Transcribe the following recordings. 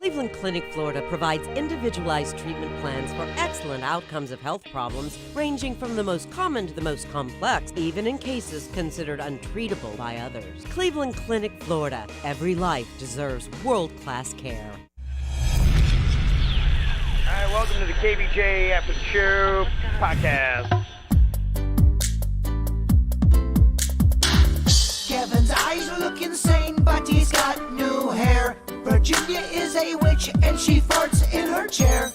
Cleveland Clinic, Florida provides individualized treatment plans for excellent outcomes of health problems ranging from the most common to the most complex, even in cases considered untreatable by others. Cleveland Clinic, Florida. Every life deserves world-class care. All right, welcome to the KVJ ATS Podcast. Kevin's eyes look insane, but he's got new hair. Virginia is a witch, and she farts in her chair.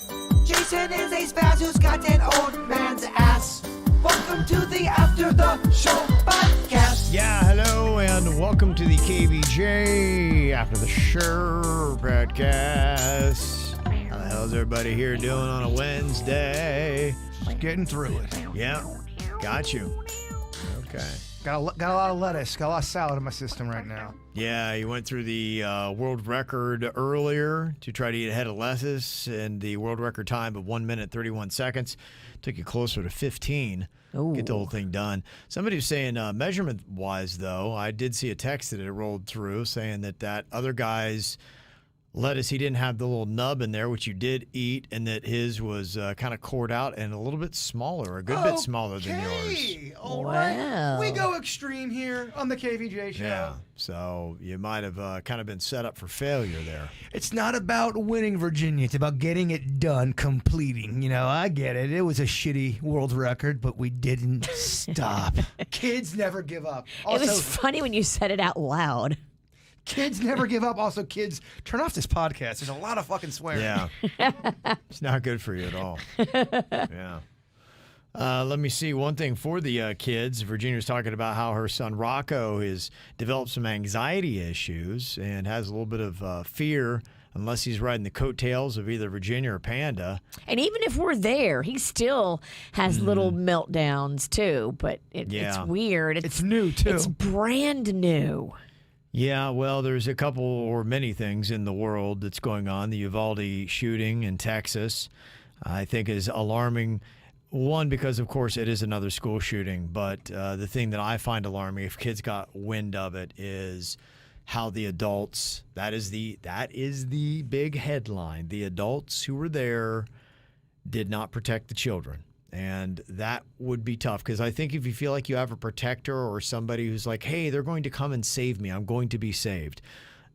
Jason is a spaz who's got an old man's ass. Welcome to the After the Show Podcast. Yeah, hello, and welcome to the KVJ After the Show Podcast. How the hell's everybody here doing on a Wednesday? Just getting through it. Yeah, got you. Okay. Got a lot of lettuce, got a lot of salad in my system right now. Yeah, you went through the world record earlier to try to eat a head of lettuce, and the world record time of 1 minute, 31 seconds. Took you closer to 15. Ooh. Get the whole thing done. Somebody was saying, measurement-wise, though, I did see a text that it rolled through saying that other guy's lettuce, he didn't have the little nub in there, which you did eat, and that his was kind of cored out and a little bit smaller, a good bit smaller than yours. All Wow. right. We go extreme here on the KVJ show. Yeah, so you might have kind of been set up for failure there. It's not about winning, Virginia. It's about getting it done, completing. You know, I get it. It was a shitty world record, but we didn't stop. Kids never give up. Also, It was funny when you said it out loud. kids never give up. Also, kids, turn off this podcast. There's a lot of fucking swearing. Yeah. It's not good for you at all. Yeah. Let me see. One thing for the kids, Virginia's talking about how her son Rocco has developed some anxiety issues and has a little bit of fear unless he's riding the coattails of either Virginia or Panda. And even if we're there, he still has little meltdowns too. But it's Yeah. weird. It's new, too. It's brand new. Yeah, well, there's a couple or many things in the world that's going on. The Uvalde shooting in Texas, I think, is alarming. One, because, of course, it is another school shooting. But the thing that I find alarming, if kids got wind of it, is how the adults, that is the big headline. The adults who were there did not protect the children. And that would be tough, because I think if you feel like you have a protector or somebody who's like, hey, they're going to come and save me, I'm going to be saved,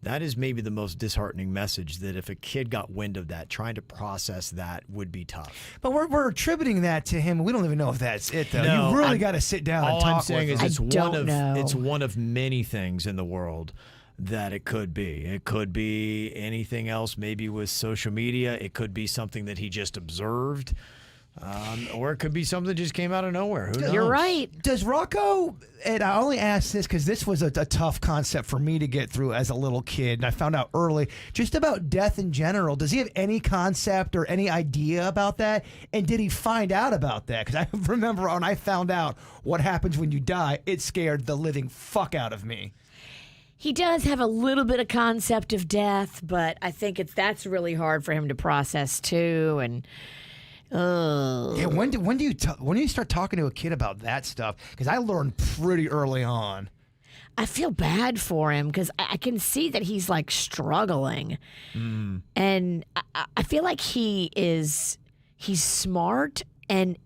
that is maybe the most disheartening message, that if a kid got wind of that, trying to process that would be tough. But we're attributing that to him. We don't even know if that's it, though. No, you really got to sit down and all talk I'm saying with is him. it's one of many things in the world that it could be. It could be anything else, maybe with social media. It could be something that he just observed. Or it could be something that just came out of nowhere. Who knows? You're right. Does Rocco, and I only ask this because this was a tough concept for me to get through as a little kid, and I found out early, just about death in general. Does he have any concept or any idea about that? And did he find out about that? Because I remember when I found out what happens when you die, it scared the living fuck out of me. He does have a little bit of concept of death, but I think that's really hard for him to process too. And yeah, when do you start talking to a kid about that stuff? Because I learned pretty early on. I feel bad for him because I can see that he's like struggling, and I feel like he's smart, and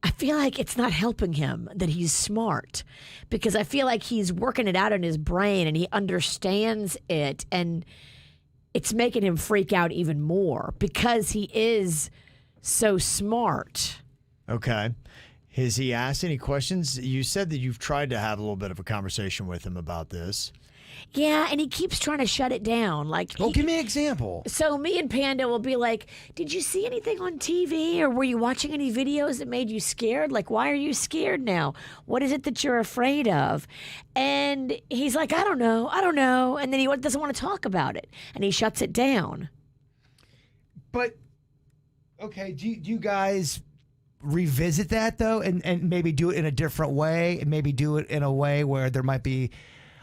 I feel like it's not helping him that he's smart, because I feel like he's working it out in his brain and he understands it, and it's making him freak out even more because he is so smart. Okay. Has he asked any questions? You said that you've tried to have a little bit of a conversation with him about this. Yeah, and he keeps trying to shut it down. Give me an example. So me and Panda will be like, did you see anything on TV, or were you watching any videos that made you scared? Like, why are you scared now? What is it that you're afraid of? And he's like, I don't know. And then he doesn't want to talk about it, and he shuts it down. But, okay, do you guys revisit that, though, and maybe do it in a different way, and maybe do it in a way where there might be,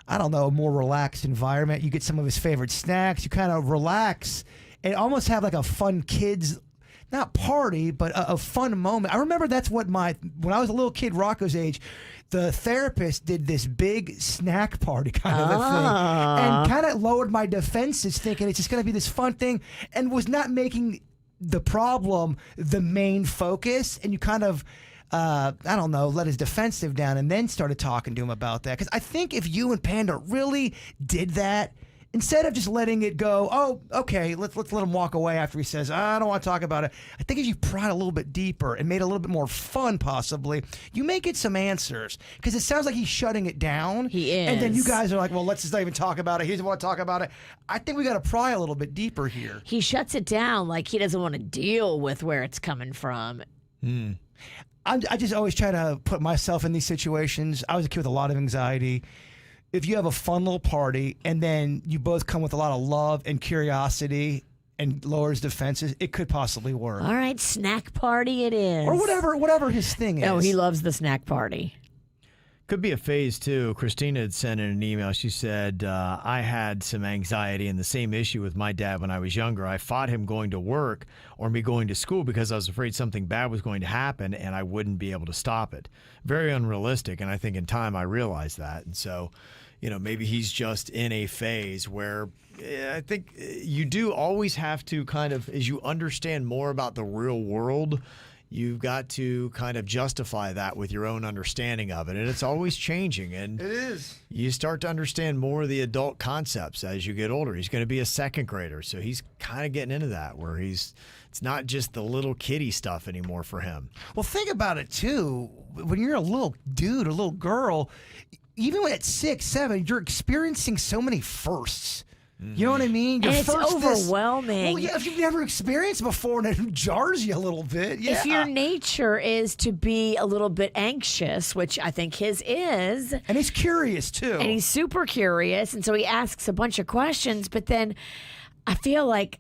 I don't know, a more relaxed environment? You get some of his favorite snacks, you kind of relax and almost have like a fun kids, not party, but a fun moment. I remember that's what when I was a little kid, Rocco's age, the therapist did this big snack party kind of a thing and kind of lowered my defenses, thinking it's just going to be this fun thing, and was not making the problem the main focus. And you kind of, I don't know, let his defensive down and then started talking to him about that. Because I think if you and Panda really did that, instead of just letting it go, oh, okay, let's let him walk away after he says, I don't want to talk about it. I think if you prod a little bit deeper and made it a little bit more fun, possibly, you may get some answers. Because it sounds like he's shutting it down. He is. And then you guys are like, well, let's just not even talk about it. He doesn't want to talk about it. I think we got to pry a little bit deeper here. He shuts it down like he doesn't want to deal with where it's coming from. I just always try to put myself in these situations. I was a kid with a lot of anxiety. If you have a fun little party and then you both come with a lot of love and curiosity and lowers defenses, it could possibly work. All right, snack party it is. Or whatever his thing is. Oh, he loves the snack party. Could be a phase too. Christina had sent in an email. She said, I had some anxiety and the same issue with my dad when I was younger. I fought him going to work or me going to school because I was afraid something bad was going to happen and I wouldn't be able to stop it. Very unrealistic. And I think in time I realized that. And so, maybe he's just in a phase where I think you do always have to kind of, as you understand more about the real world, you've got to kind of justify that with your own understanding of it. And it's always changing. And It is. You start to understand more of the adult concepts as you get older. He's going to be a second grader. So he's kind of getting into that where it's not just the little kiddie stuff anymore for him. Well, think about it, too. When you're a little dude or little girl, even when at 6, 7, you're experiencing so many firsts. You know what I mean? And it's overwhelming. Well, yeah, if you've never experienced before and it jars you a little bit. Yeah. If your nature is to be a little bit anxious, which I think his is. And he's curious, too. And he's super curious. And so he asks a bunch of questions. But then I feel like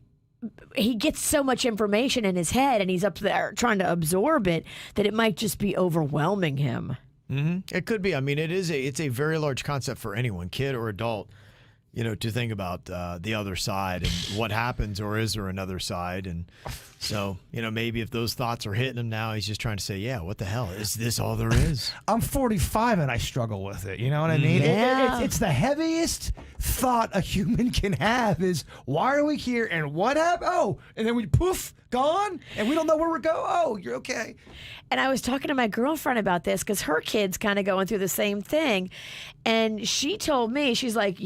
he gets so much information in his head and he's up there trying to absorb it that it might just be overwhelming him. It could be. I mean, it's a very large concept for anyone, kid or adult, to think about the other side and what happens, or is there another side? And so, maybe if those thoughts are hitting him now, he's just trying to say, yeah, what the hell? Is this all there is? I'm 45 and I struggle with it. You know what I mean? Yeah. It's the heaviest thought a human can have is, why are we here and what happened? Oh, and then we poof, gone, and we don't know where we're going. Oh, you're okay. And I was talking to my girlfriend about this because her kid's kind of going through the same thing. And she told me, she's like,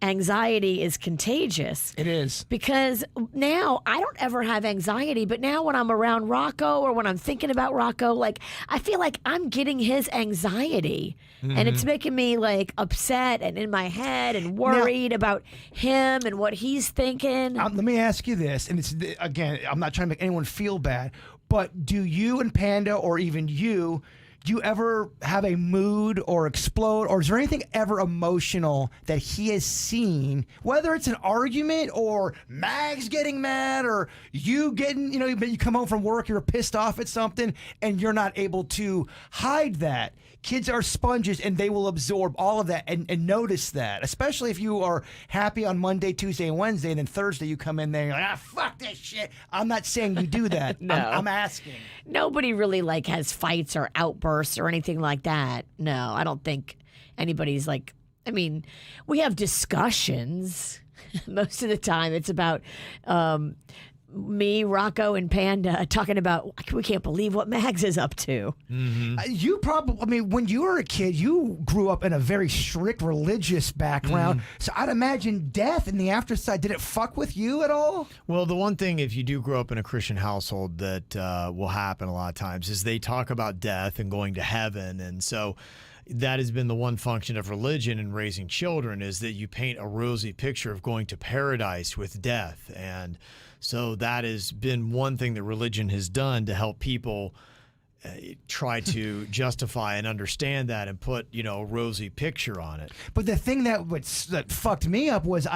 anxiety is contagious. It is. Because now I don't ever have anxiety, but now when I'm around Rocco or when I'm thinking about Rocco, like I feel like I'm getting his anxiety. And it's making me like upset and in my head and worried about him and what he's thinking. Let me ask you this, and it's again, I'm not trying to make anyone feel bad, but do you and Panda, or even you, do you ever have a mood or explode, or is there anything ever emotional that he has seen, whether it's an argument or Mags getting mad or you getting, you come home from work, you're pissed off at something and you're not able to hide that? Kids are sponges and they will absorb all of that and notice that, especially if you are happy on Monday, Tuesday, and Wednesday, and then Thursday you come in there and you're like, fuck this shit. I'm not saying you do that. No. I'm asking. Nobody really like has fights or outbursts or anything like that. No, I don't think anybody's like, we have discussions. Most of the time it's about me, Rocco, and Panda talking about, we can't believe what Mags is up to. You probably, when you were a kid, you grew up in a very strict religious background. So I'd imagine death and the afterside, did it fuck with you at all? Well, the one thing, if you do grow up in a Christian household, that will happen a lot of times is they talk about death and going to heaven. And so that has been the one function of religion in raising children, is that you paint a rosy picture of going to paradise with death. And so that has been one thing that religion has done to help people try to justify and understand that and put, a rosy picture on it. But the thing that fucked me up was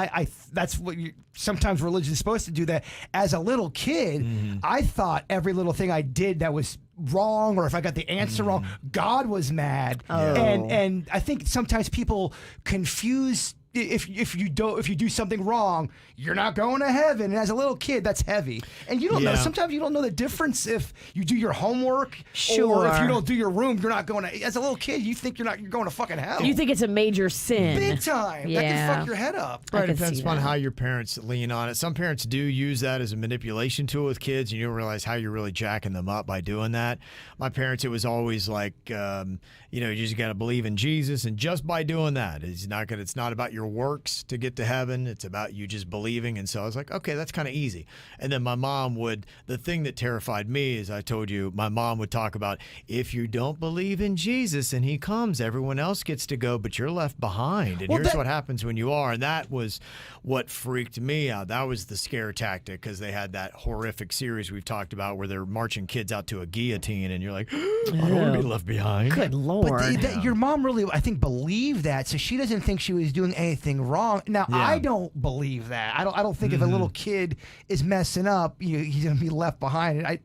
that's what sometimes religion is supposed to do, that as a little kid, I thought every little thing I did that was wrong, or if I got the answer wrong, God was mad. And I think sometimes people confuse if you do something wrong, you're not going to heaven. And as a little kid, that's heavy. And you don't know. Sometimes you don't know the difference if you do your homework or if you don't do your room, you're not going to. As a little kid, you think you're going to fucking hell. You think it's a major sin. Big time. Yeah. That can fuck your head up. Right, it depends upon how your parents lean on it. Some parents do use that as a manipulation tool with kids, and you don't realize how you're really jacking them up by doing that. My parents, it was always like, you just got to believe in Jesus, and just by doing that, it's not about your works to get to heaven. It's about you just believing. And so I was like, okay, that's kind of easy. And then my mom the thing that terrified me is, I told you, my mom would talk about, if you don't believe in Jesus and he comes, everyone else gets to go, but you're left behind. And here's what happens when you are. And that was what freaked me out. That was the scare tactic, because they had that horrific series we've talked about where they're marching kids out to a guillotine, and you're like, I don't want to be left behind. Good Lord. But your mom really, I think, believed that, so she doesn't think she was doing anything wrong. Now, I don't believe that. I don't think if a little kid is messing up, he's going to be left behind. And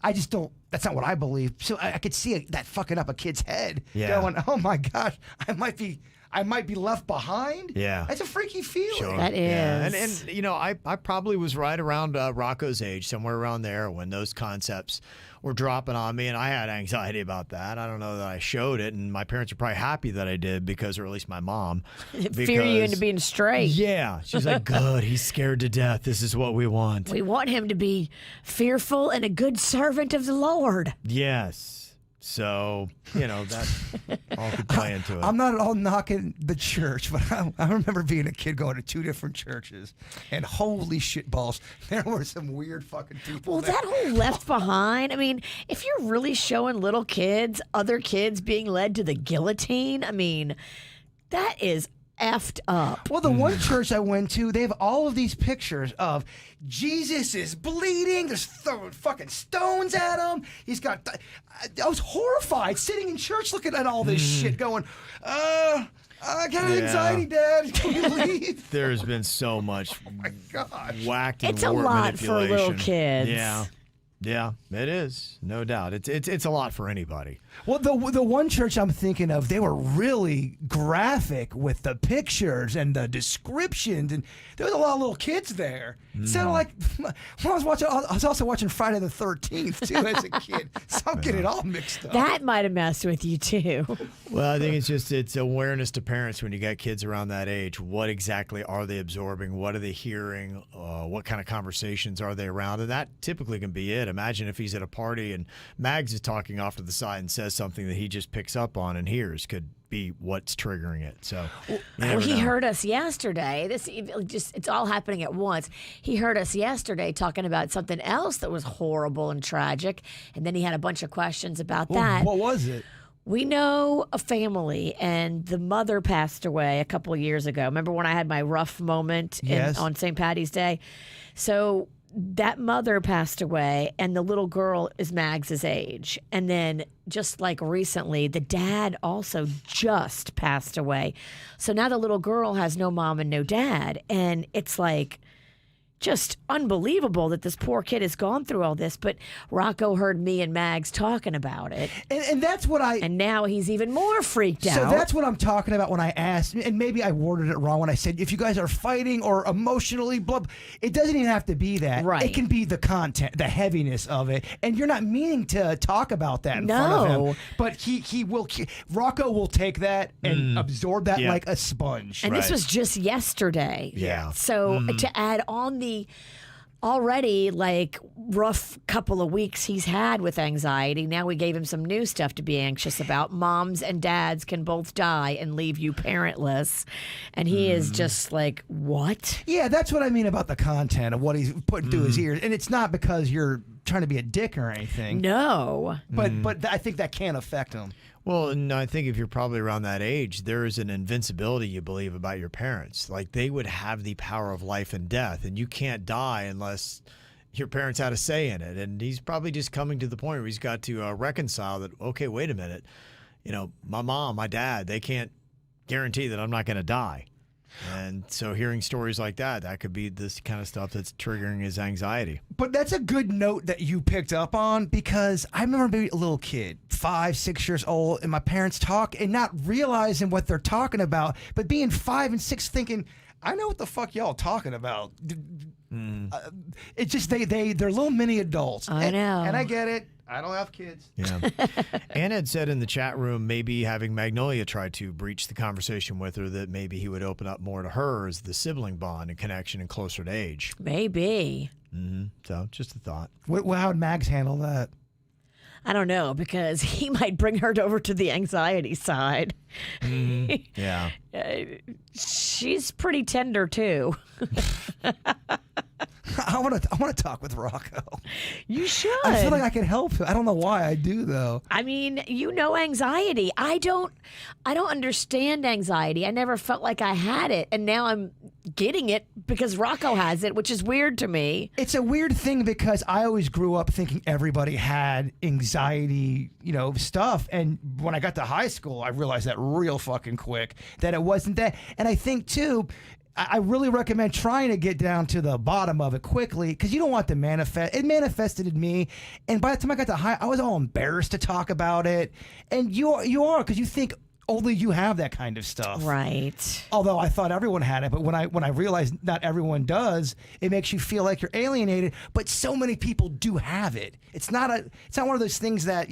I just don't. That's not what I believe. So I could see that fucking up a kid's head, going, "Oh my gosh, I might be left behind." Yeah, that's a freaky feeling. Sure. That is. Yeah. And I probably was right around Rocco's age, somewhere around there, when those concepts were dropping on me, and I had anxiety about that. I don't know that I showed it, and my parents are probably happy that I did, or at least my mom. Fear you into being straight. Yeah. She's like, good, he's scared to death. This is what we want. We want him to be fearful and a good servant of the Lord. Yes. So, that all could play into it. I'm not at all knocking the church, but I remember being a kid going to 2 different churches, and holy shit balls, there were some weird fucking people. Well, that whole Left Behind, I mean, if you're really showing little kids, other kids being led to the guillotine, I mean, that is effed up. Well, the one church I went to, they have all of these pictures of Jesus is bleeding. There's throwing fucking stones at him. He's got. I was horrified sitting in church looking at all this shit, going, I got anxiety, Dad. Can you leave? There's been so much whacked and it's a lot for little kids. Yeah, it is, no doubt. It's a lot for anybody. Well, the one church I'm thinking of, they were really graphic with the pictures and the descriptions, and there was a lot of little kids there. It sounded like when I was also watching Friday the 13th too as a kid, so I'm getting it all mixed up. That might have messed with you too. Well, I think it's awareness to parents when you got kids around that age. What exactly are they absorbing? What are they hearing? What kind of conversations are they around? And that typically can be it. Imagine if he's at a party and Mags is talking off to the side and says something that he just picks up on and hears. Could be what's triggering it. So he heard us yesterday. It's all happening at once. He heard us yesterday talking about something else that was horrible and tragic, and then he had a bunch of questions about that. What was it? We know a family, and the mother passed away a couple of years ago. Remember when I had my rough moment on St. Patty's Day? So that mother passed away, and the little girl is Mags's age. And then just like recently, the dad also just passed away. So now the little girl has no mom and no dad. And it's like just unbelievable that this poor kid has gone through all this. But Rocco heard me and Mags talking about it. And that's what And now he's even more freaked out. So that's what I'm talking about when I asked, and maybe I worded it wrong when I said, if you guys are fighting or emotionally, it doesn't even have to be that. Right. It can be the content, the heaviness of it. And you're not meaning to talk about that in front of him. But he will, Rocco will take that and absorb that like a sponge. And this was just yesterday. Yeah. So to add on the already like rough couple of weeks he's had with anxiety, now we gave him some new stuff to be anxious about. Moms and dads can both die and leave you parentless. And he is just like, what? Yeah, that's what I mean about the content of what he's putting through his ears. And it's not because you're trying to be a dick or anything. No. But I think that can affect him. Well, no, I think if you're probably around that age, there is an invincibility you believe about your parents. Like they would have the power of life and death, and you can't die unless your parents had a say in it. And he's probably just coming to the point where he's got to reconcile that, okay, wait a minute. My mom, my dad, they can't guarantee that I'm not going to die. And so hearing stories like that could be this kind of stuff that's triggering his anxiety. But that's a good note that you picked up on, because I remember being a little kid, 5, 6 years old, and my parents talk and not realizing what they're talking about, but being 5 and 6 thinking, I know what the fuck y'all talking about. It's just they're little mini adults. I know. And I get it. I don't have kids. Yeah. Ann had said in the chat room, maybe having Magnolia try to breach the conversation with her, that maybe he would open up more to her as the sibling bond and connection and closer to age. Maybe. So just a thought. How would Mags handle that? I don't know, because he might bring her over to the anxiety side. Yeah. She's pretty tender too. I want to talk with Rocco. You should. I feel like I can help him. I don't know why I do though. I mean, anxiety. I don't understand anxiety. I never felt like I had it, and now I'm getting it because Rocco has it, which is weird to me. It's a weird thing because I always grew up thinking everybody had anxiety, stuff. And when I got to high school, I realized that real fucking quick that it wasn't that. And I think too, I really recommend trying to get down to the bottom of it quickly, because you don't want to manifest. It manifested in me, and by the time I got to high, I was all embarrassed to talk about it. And you are, because you think only you have that kind of stuff, right? Although I thought everyone had it, but when I realized not everyone does, it makes you feel like you're alienated. But so many people do have it. It's not one of those things that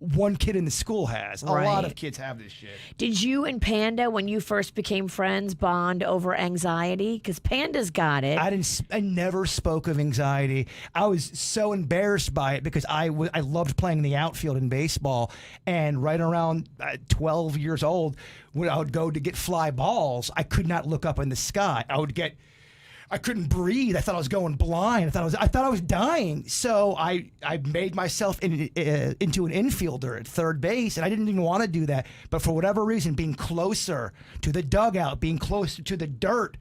one kid in the school has. A lot of kids have this shit. Did you and Panda, when you first became friends, bond over anxiety? Because Panda's got it. I never spoke of anxiety. I was so embarrassed by it because I loved playing in the outfield in baseball. And right around 12 years old, when I would go to get fly balls, I could not look up in the sky. I couldn't breathe. I thought I was going blind. I thought I was dying. So I made myself into an infielder at third base, and I didn't even want to do that. But for whatever reason, being closer to the dugout, being closer to the dirt,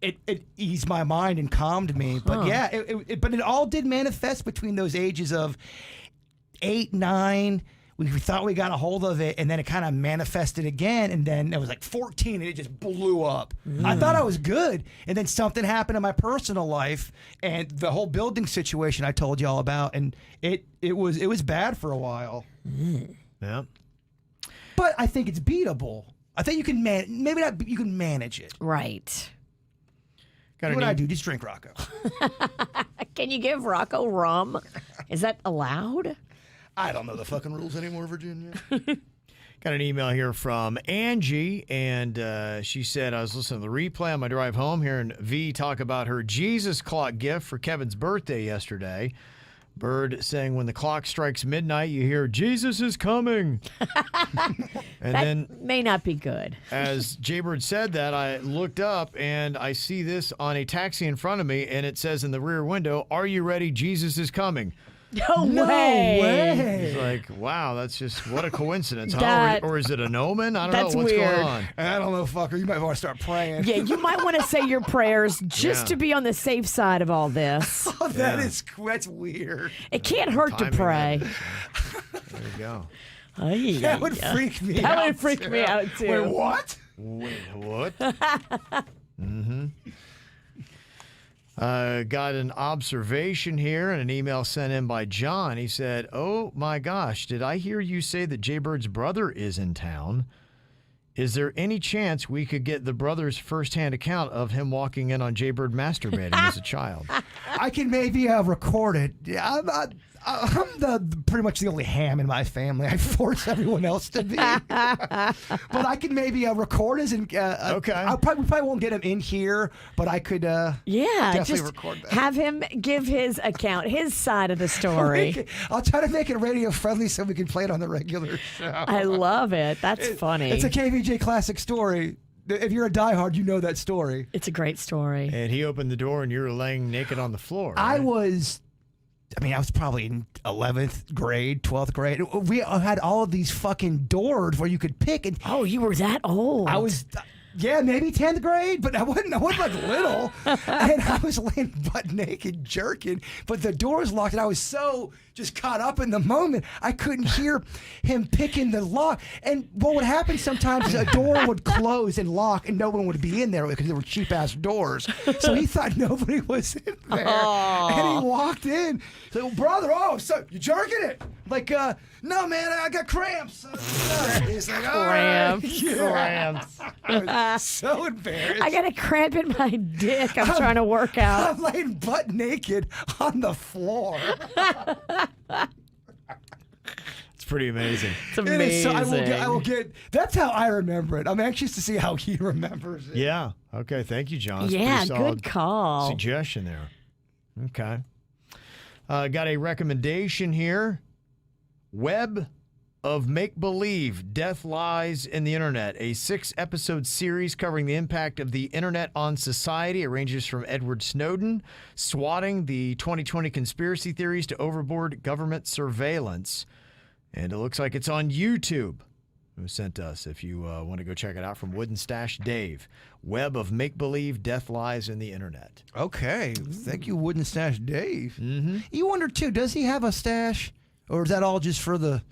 it eased my mind and calmed me. But yeah, but it all did manifest between those ages of 8, 9. We thought we got a hold of it, and then it kind of manifested again, and then it was like 14, and it just blew up. I thought I was good, and then something happened in my personal life, and the whole building situation I told you all about, and it was bad for a while. Yeah. But I think it's beatable. I think you can you can manage it. Right. What would I do? Just drink Rocco. Can you give Rocco rum? Is that allowed? I don't know the fucking rules anymore, Virginia. Got an email here from Angie, and she said, I was listening to the replay on my drive home, hearing V talk about her Jesus clock gift for Kevin's birthday yesterday. Bird saying, when the clock strikes midnight, you hear, Jesus is coming. And that may not be good. As Jaybird said that, I looked up, and I see this on a taxi in front of me, and it says in the rear window, are you ready? Jesus is coming. No way. It's like, wow, that's just, what a coincidence, huh? Or is it an omen? I don't know what's weird. going on. I don't know, fucker. You might want to start praying. Yeah, you might want to say your prayers just to be on the safe side of all this. Oh, that's weird. It can't hurt to pray. There you go. That would freak me out. That would freak me out, too. Wait, what? Wait, what? Got an observation here and an email sent in by John. He said, oh my gosh, did I hear you say that Jaybird's brother is in town? Is there any chance we could get the brother's firsthand account of him walking in on Jaybird masturbating as a child? I can maybe record it. I'm pretty much the only ham in my family. I force everyone else to be. But I can maybe record his. Okay. We probably won't get him in here, but I could definitely just record that. Have him give his account, his side of the story. I'll try to make it radio friendly so we can play it on the regular show. I love it. That's funny. It's a KVJ classic story. If you're a diehard, you know that story. It's a great story. And he opened the door and you were laying naked on the floor. Right? I was probably in 11th grade, 12th grade. We had all of these fucking doors where you could pick. And oh, you were that old. Yeah, maybe 10th grade, but I wasn't like little. And I was laying butt naked jerking, but the door was locked and I was so just caught up in the moment, I couldn't hear him picking the lock. And what would happen sometimes is a door would close and lock and no one would be in there because they were cheap ass doors. So he thought nobody was in there. Oh. And he walked in. So, brother, so you jerking it? Like, no, man, I got cramps. He's like, Cramps. Cramps. I was so embarrassed. I got a cramp in my dick. I'm trying to work out. I'm laying butt naked on the floor. It's pretty amazing. It's It amazing. is so, I will get. That's how I remember it. I'm anxious to see how he remembers it. Yeah. Okay. Thank you, John. It's a Yeah, pretty solid good call. suggestion there. Okay. Got a recommendation here. Web of Make-Believe, Death Lies in the Internet, a 6-episode series covering the impact of the internet on society. It ranges from Edward Snowden swatting the 2020 conspiracy theories to overboard government surveillance. And it looks like it's on YouTube. Who sent us, if you want to go check it out, from Wooden Stash Dave. Web of Make-Believe, Death Lies in the Internet. Okay. Thank you, Wooden Stash Dave. Mm-hmm. You wonder, too, does he have a stash? Or is that all just for the...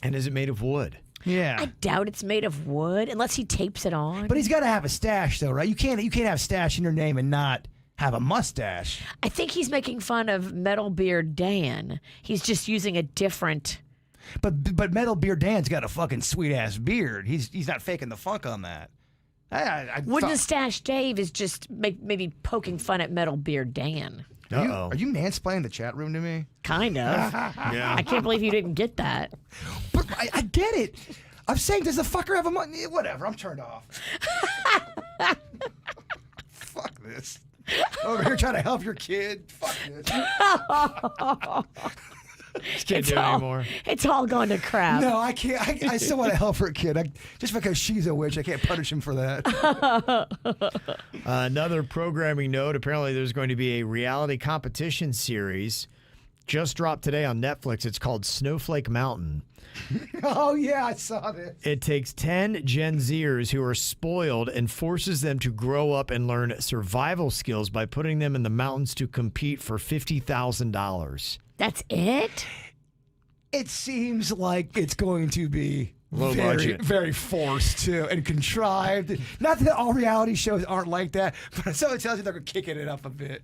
And is it made of wood? Yeah. I doubt it's made of wood unless he tapes it on. But he's got to have a stash, though, right? You can't have stash in your name and not have a mustache. I think he's making fun of Metal Beard Dan. He's just using a different... But Metal Beard Dan's got a fucking sweet-ass beard. He's not faking the funk on that. Wooden Stash Dave is just maybe poking fun at Metal Beard Dan. Uh-oh. Are you mansplaining the chat room to me? Kind of. Yeah. I can't believe you didn't get that. But I get it. I'm saying, does the fucker have a money? Whatever, I'm turned off. Fuck this. Over here trying to help your kid. Fuck this. Just can't do it anymore. It's all going to crap. No, I can't. I still want to help her kid. Just because she's a witch, I can't punish him for that. Another programming note. Apparently, there's going to be a reality competition series just dropped today on Netflix. It's called Snowflake Mountain. Oh, yeah, I saw this. It takes 10 Gen Zers who are spoiled and forces them to grow up and learn survival skills by putting them in the mountains to compete for $50,000. That's it? It seems like it's going to be Low very, budget. very forced too and contrived. Not that all reality shows aren't like that, but so it tells you they're kicking it up a bit.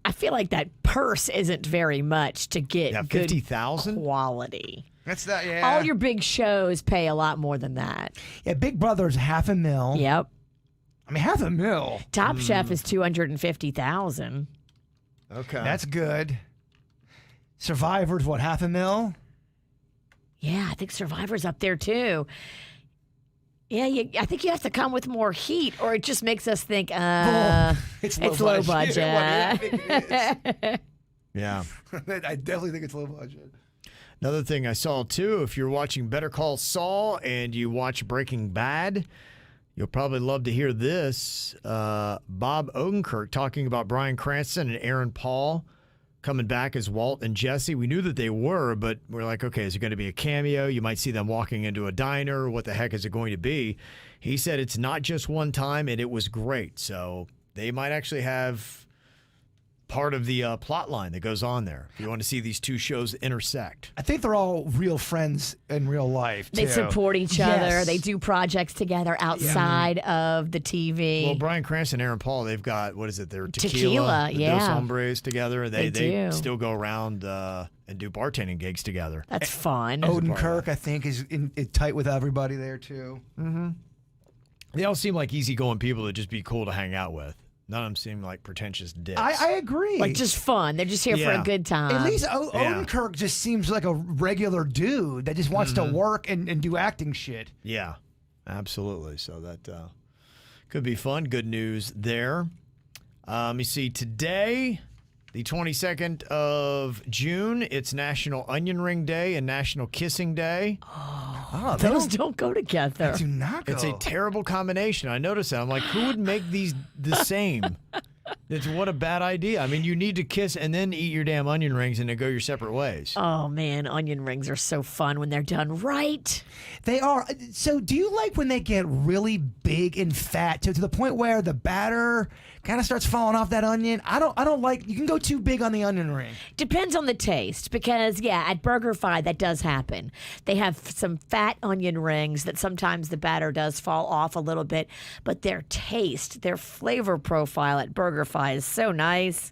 I feel like that purse isn't very much to get Yeah, good 50,000? quality. That's that. Yeah. All your big shows pay a lot more than that. Yeah, Big Brother's $500,000. Yep. I mean, $500,000. Top Chef is $250,000. Okay. That's good. Survivor's what, $500,000? Yeah, I think Survivor's up there too. Yeah, I think you have to come with more heat, or it just makes us think, It's low budget. Well, I think it is. Yeah. I definitely think it's low budget. Another thing I saw, too, if you're watching Better Call Saul and you watch Breaking Bad, you'll probably love to hear this. Bob Odenkirk talking about Bryan Cranston and Aaron Paul coming back as Walt and Jesse. We knew that they were, but we're like, okay, is it going to be a cameo? You might see them walking into a diner. What the heck is it going to be? He said it's not just one time, and it was great. So they might actually have part of the plot line that goes on there. If you want to see these two shows intersect. I think they're all real friends in real life, too. They support each other. Yes. They do projects together outside of the TV. Well, Bryan Cranston and Aaron Paul, they've got, what is it, their Tequila, the yeah. Dos Hombres together. They do. still go around and do bartending gigs together. That's fun. Odenkirk, I think, is in tight with everybody there, too. They all seem like easygoing people that just be cool to hang out with. None of them seem like pretentious dicks. I agree. Like just fun. They're just here for Yeah. a good time. At least Odenkirk just seems like a regular dude that just wants to work and do acting shit. Yeah, absolutely. So that could be fun. Good news there. You see, today, the 22nd of June, it's National Onion Ring Day and National Kissing Day. Oh, Those don't go together. do not go. It's a terrible combination. I noticed that. I'm like, who would make these the same? What a bad idea. I mean, you need to kiss and then eat your damn onion rings and then go your separate ways. Oh, man, onion rings are so fun when they're done right. They are. So do you like when they get really big and fat to the point where the batter kind of starts falling off that onion? I don't like, you can go too big on the onion ring. Depends on the taste because, yeah, at BurgerFi, that does happen. They have some fat onion rings that sometimes the batter does fall off a little bit, but their taste, their flavor profile at BurgerFi is so nice.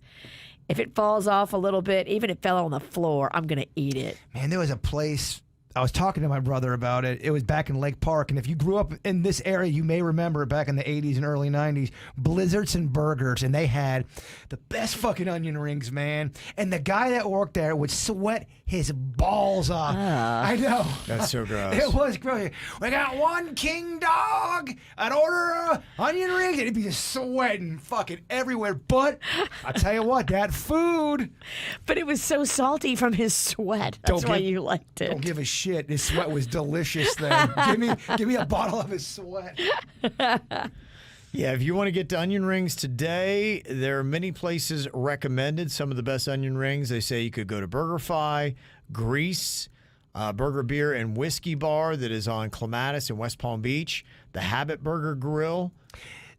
If it falls off a little bit, even if it fell on the floor, I'm going to eat it. Man, there was a place, I was talking to my brother about it. It was back in Lake Park. And if you grew up in this area, you may remember back in the 80s and early 90s, Blizzards and Burgers. And they had the best fucking onion rings, man. And the guy that worked there would sweat his balls off. I know. That's so gross. It was gross. We got one king dog. I'd order onion rings. And he'd be just sweating fucking everywhere. But I tell you what, that food. But it was so salty from his sweat. That's why you liked it. Don't give a shit. His sweat was delicious then. give me a bottle of his sweat. Yeah, if you want to get to onion rings today, there are many places recommended. Some of the best onion rings, they say you could go to BurgerFi, Grease, Burger Beer and Whiskey Bar that is on Clematis in West Palm Beach, the Habit Burger Grill.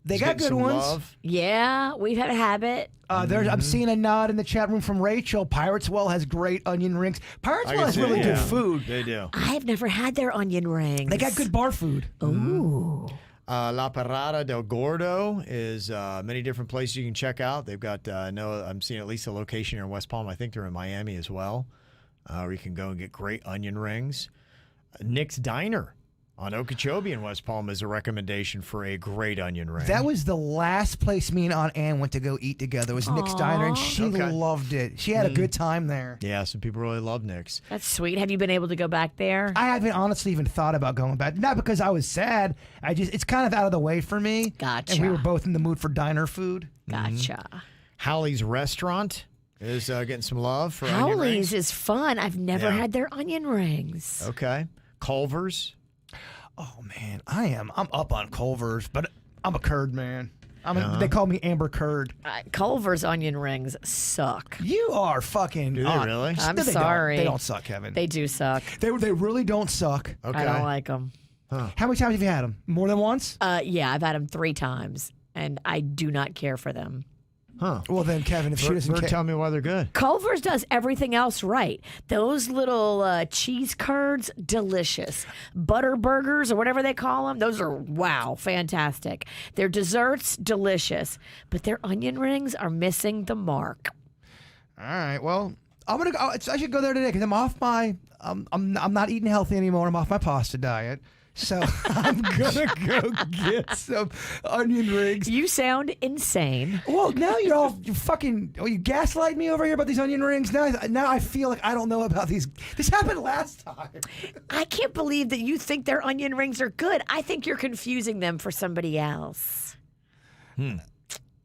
They got good ones. Love. Yeah, we've had a habit. I'm seeing a nod in the chat room from Rachel. Pirate's Well has great onion rings. Pirate's Well has really good food. They do. I have never had their onion rings. They got good bar food. Ooh. La Parada del Gordo is many different places you can check out. They've got, I'm seeing at least a location here in West Palm. I think they're in Miami as well, where you can go and get great onion rings. Nick's Diner on Okeechobee in West Palm is a recommendation for a great onion ring. That was the last place me and Aunt Ann went to go eat together. It was Nick's Diner, and she loved it. She had a good time there. Yeah, some people really love Nick's. That's sweet. Have you been able to go back there? I haven't honestly even thought about going back. Not because I was sad. It's kind of out of the way for me. Gotcha. And we were both in the mood for diner food. Gotcha. Howley's Restaurant is getting some love for onion rings. Howley's is fun. I've never had their onion rings. Okay. Culver's. Oh man, I'm up on Culver's, but I'm a curd man. They call me Amber Curd. Culver's onion rings suck. You are fucking. Do they really? I'm They sorry. They don't suck, Kevin. They do suck. They really don't suck. Okay. I don't like them. How many times have you had them? More than once? Yeah, I've had them 3 times, and I do not care for them. Huh. Well then, Kevin, if she doesn't care, tell me why they're good. Culver's does everything else right. Those little cheese curds, delicious. Butter burgers or whatever they call them, those are, wow, fantastic. Their desserts, delicious. But their onion rings are missing the mark. All right. Well, I should go there today because I'm off my. I'm not eating healthy anymore. I'm off my pasta diet. So I'm gonna go get some onion rings. You sound insane. Well, now you fucking you gaslight me over here about these onion rings. Now I feel like I don't know about these. This happened last time. I can't believe that you think their onion rings are good. I think you're confusing them for somebody else. So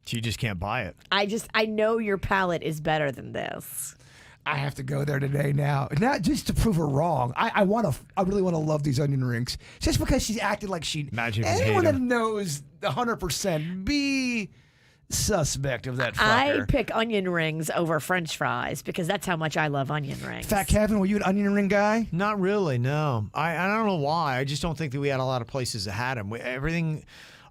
you just can't buy it. I know your palate is better than this. I have to go there today now, not just to prove her wrong. I really want to love these onion rings, just because she's acted like she. Imagine if you anyone hate that 'em. knows 100% be suspect of that I fucker. pick onion rings over French fries because that's how much I love onion rings. Fat Kevin, were you an onion ring guy? Not really, no. I don't know why. I just don't think that we had a lot of places that had them.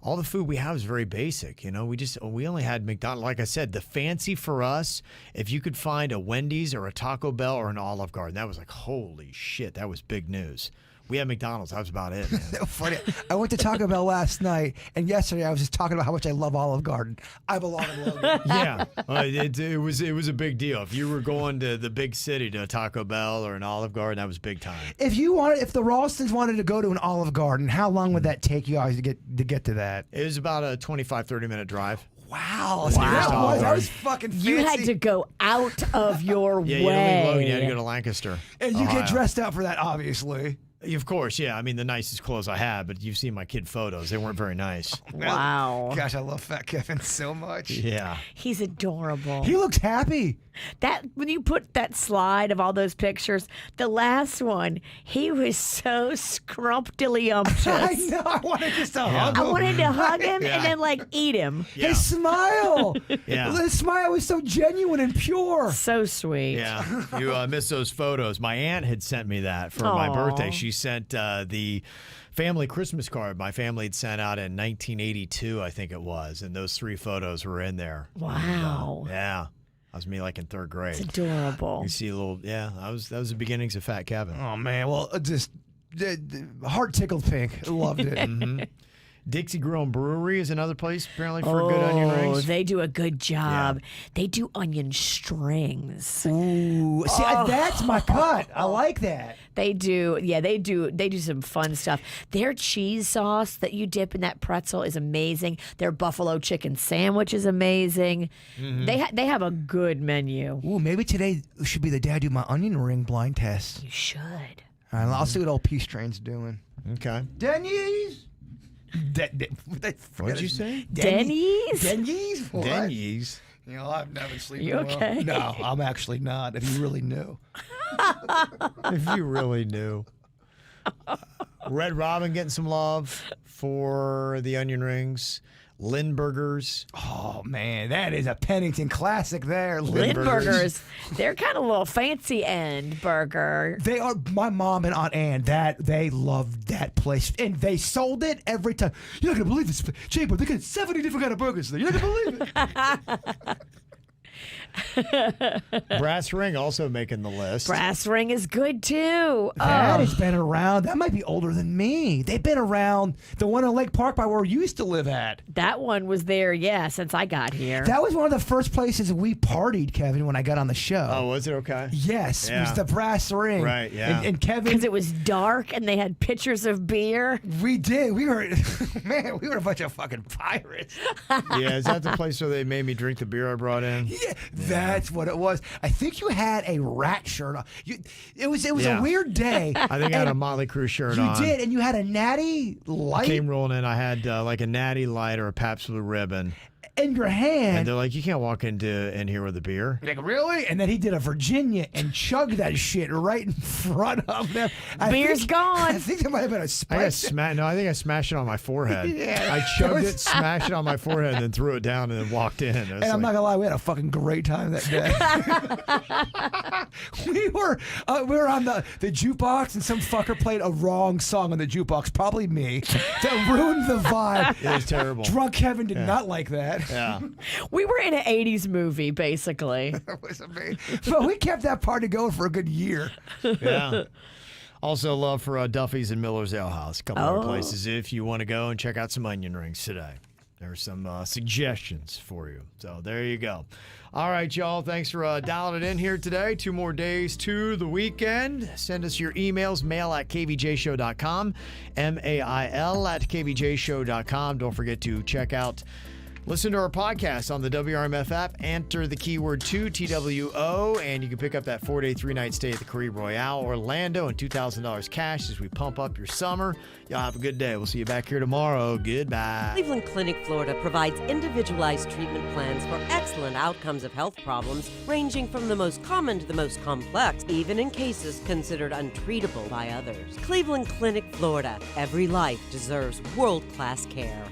All the food we have is very basic. You know, we only had McDonald's. Like I said, the fancy for us, if you could find a Wendy's or a Taco Bell or an Olive Garden, that was like, holy shit, that was big news. We had McDonald's. That was about it, man. Funny. I went to Taco Bell last night, and yesterday I was just talking about how much I love Olive Garden. I belong in Logan. Yeah, it was a big deal. If you were going to the big city to a Taco Bell or an Olive Garden, that was big time. If the Ralstons wanted to go to an Olive Garden, how long would that take you guys to get to that? It was about a 25-30 minute drive. Wow. Wow. That was fucking fancy. You had to go out of your Yeah, you way. didn't leave Logan. You had to go to Lancaster. And you Ohio. get dressed up for that, obviously. Of course, yeah. I mean, the nicest clothes I had, but you've seen my kid photos. They weren't very nice. Wow. Gosh, I love Fat Kevin so much. Yeah. He's adorable. He looks happy. That when you put that slide of all those pictures, the last one, he was so scrumptious. I know. I wanted just to hug I him. wanted to hug him Yeah. and then like eat him. Yeah. His smile. Yeah. His smile was so genuine and pure. So sweet. Yeah, you missed those photos. My aunt had sent me that for my Aw. birthday. She sent the family Christmas card my family had sent out in 1982, I think it was, and those 3 photos were in there. Wow. Yeah, that was me like in 3rd grade. It's adorable. You see a little, that was the beginnings of Fat Kevin. Oh, man. Well, just heart tickled pink. Loved it. Dixie Grill and Brewery is another place apparently for good onion rings. They do a good job. They do onion strings. Ooh. See, that's my cut. I like that. They do. Yeah, they do some fun stuff. Their cheese sauce that you dip in that pretzel is amazing. Their buffalo chicken sandwich is amazing. They have a good menu. Ooh, maybe today should be the day I do my onion ring blind test. You should. All right, I'll see what old Peace Train's doing. Okay. Denny's? What'd you say? Denny's? Denny's? What? Denny's. You know, I've never slept. You okay? No, I'm actually not. If you really knew. If you really knew. Red Robin getting some love for the onion rings. Lindbergh's. Oh, man, that is a Pennington classic there. Lindberghers. They're kind of a little fancy end burger. They are. My mom and Aunt Ann, they loved that place. And they sold it every time. You're not going to believe this. Jay, but they got 70 different kind of burgers there. You're not going to believe it. Brass Ring also making the list. Brass Ring is good too. That has been around. That might be older than me. They've been around. The one in Lake Park by where we used to live at. That one was there, since I got here. That was one of the first places we partied, Kevin, when I got on the show. Oh, was it okay? Yes, it was Yeah. the Brass Ring. Right, yeah. And Kevin, Because it was dark and they had pictures of beer. we did. We were, man, we were a bunch of fucking pirates. Yeah, is that the place where they made me drink the beer I brought in? Yeah, that's what it was. I think you had a rat shirt on. It was Yeah. a weird day. I think I had a Motley Crue shirt You on. did, and you had a Natty Light Came rolling in. I had like a Natty Light or a Pabst Blue Ribbon. in your hand. And they're like, you can't walk in here with a beer. Like, really? And then he did a Virginia and chugged that shit right in front of them. Beer's gone. I think there might have been a I spice. think I smashed it on my forehead. Yeah. I chugged it, smashed it on my forehead, and then threw it down and then walked in. And I'm not gonna lie, we had a fucking great time that day. we were on the jukebox, and some fucker played a wrong song on the jukebox, probably me, that ruined the vibe. It was terrible. Drunk Kevin did not like that. Yeah. We were in an 80s movie, basically. That was amazing. But we kept that party going for a good year. Yeah. Also, love for Duffy's and Miller's Ale House. A couple other places if you want to go and check out some onion rings today. There's some suggestions for you. So there you go. All right, y'all. Thanks for dialing it in here today. 2 more days to the weekend. Send us your emails, mail@kvjshow.com, mail@kvjshow.com. Don't forget to check out listen to our podcast on the WRMF app. Enter the keyword 2, TWO, and you can pick up that 4-day, 3-night stay at the Caribe Royale Orlando and $2,000 cash as we pump up your summer. Y'all have a good day. We'll see you back here tomorrow. Goodbye. Cleveland Clinic, Florida provides individualized treatment plans for excellent outcomes of health problems, ranging from the most common to the most complex, even in cases considered untreatable by others. Cleveland Clinic, Florida. Every life deserves world-class care.